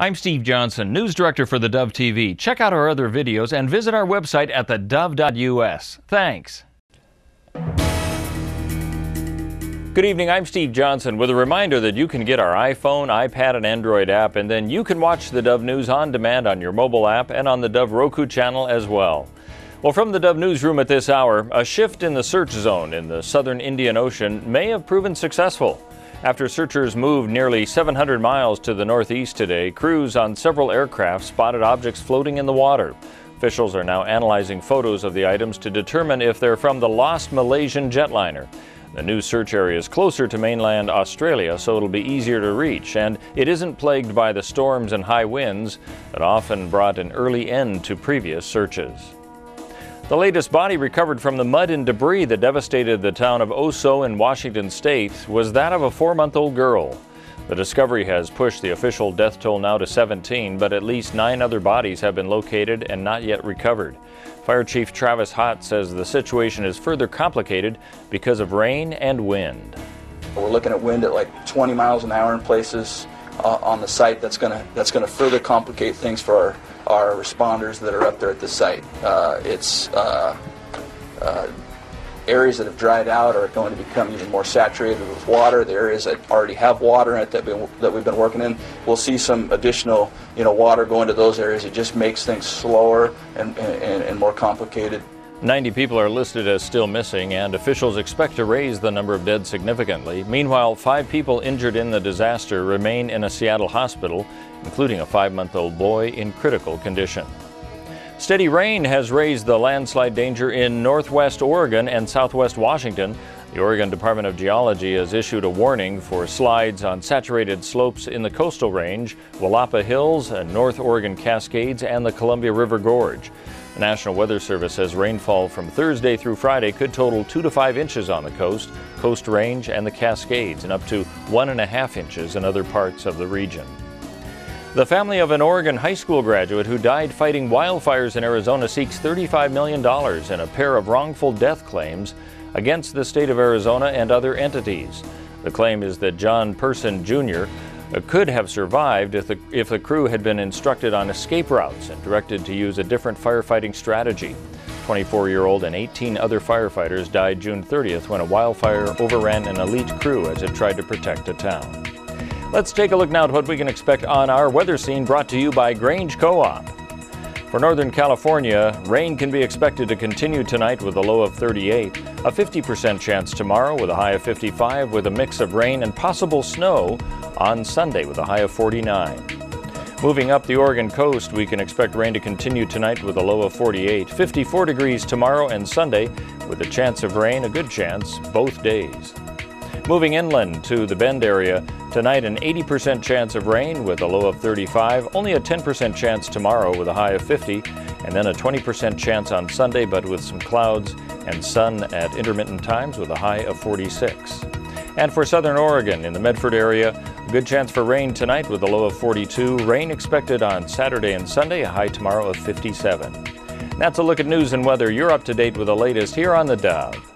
I'm Steve Johnson, News Director for theDove TV. Check out our other videos and visit our website at thedove.us. Thanks. Good evening, I'm Steve Johnson with a reminder that you can get our iPhone, iPad, and Android app, and then you can watch the Dove News on demand on your mobile app and on the Dove Roku channel as well. Well, from the Dove Newsroom at this hour, a shift in the search zone in the southern Indian Ocean may have proven successful. After searchers moved nearly 700 miles to the northeast today, crews on several aircraft spotted objects floating in the water. Officials are now analyzing photos of the items to determine if they're from the lost Malaysian jetliner. The new search area is closer to mainland Australia, so it'll be easier to reach, and it isn't plagued by the storms and high winds that often brought an early end to previous searches. The latest body recovered from the mud and debris that devastated the town of Oso in Washington state was that of a 4-month-old girl. The discovery has pushed the official death toll now to 17, but at least 9 other bodies have been located and not yet recovered. Fire Chief Travis Hott says the situation is further complicated because of rain and wind. We're looking at wind at like 20 miles an hour in places on the site. That's going to further complicate things for our responders that are up there at the site. Areas that have dried out are going to become even more saturated with water. The areas that already have water in it that we've been working in, we'll see some additional water go into those areas. It just makes things slower and more complicated. 90 people are listed as still missing, and officials expect to raise the number of dead significantly. Meanwhile, 5 people injured in the disaster remain in a Seattle hospital, including a 5-month-old boy in critical condition. Steady rain has raised the landslide danger in northwest Oregon and southwest Washington. The Oregon Department of Geology has issued a warning for slides on saturated slopes in the coastal range, Willapa Hills, and North Oregon Cascades, and the Columbia River Gorge. The National Weather Service says rainfall from Thursday through Friday could total 2 to 5 inches on the Coast Range, and the Cascades, and up to 1.5 inches in other parts of the region. The family of an Oregon high school graduate who died fighting wildfires in Arizona seeks $35 million in a pair of wrongful death claims against the state of Arizona and other entities. The claim is that John Person Jr. could have survived if the crew had been instructed on escape routes and directed to use a different firefighting strategy. 24-year-old and 18 other firefighters died June 30th when a wildfire overran an elite crew as it tried to protect a town. Let's take a look now at what we can expect on our weather scene, brought to you by Grange Co-op. For Northern California, rain can be expected to continue tonight with a low of 38, a 50% chance tomorrow with a high of 55, with a mix of rain and possible snow on Sunday with a high of 49. Moving up the Oregon coast, we can expect rain to continue tonight with a low of 48, 54 degrees tomorrow and Sunday with a chance of rain, a good chance, both days. Moving inland to the Bend area, tonight an 80% chance of rain with a low of 35, only a 10% chance tomorrow with a high of 50, and then a 20% chance on Sunday, but with some clouds and sun at intermittent times with a high of 46. And for southern Oregon, in the Medford area, a good chance for rain tonight with a low of 42, rain expected on Saturday and Sunday, a high tomorrow of 57. That's a look at news and weather. You're up to date with the latest here on the Dove.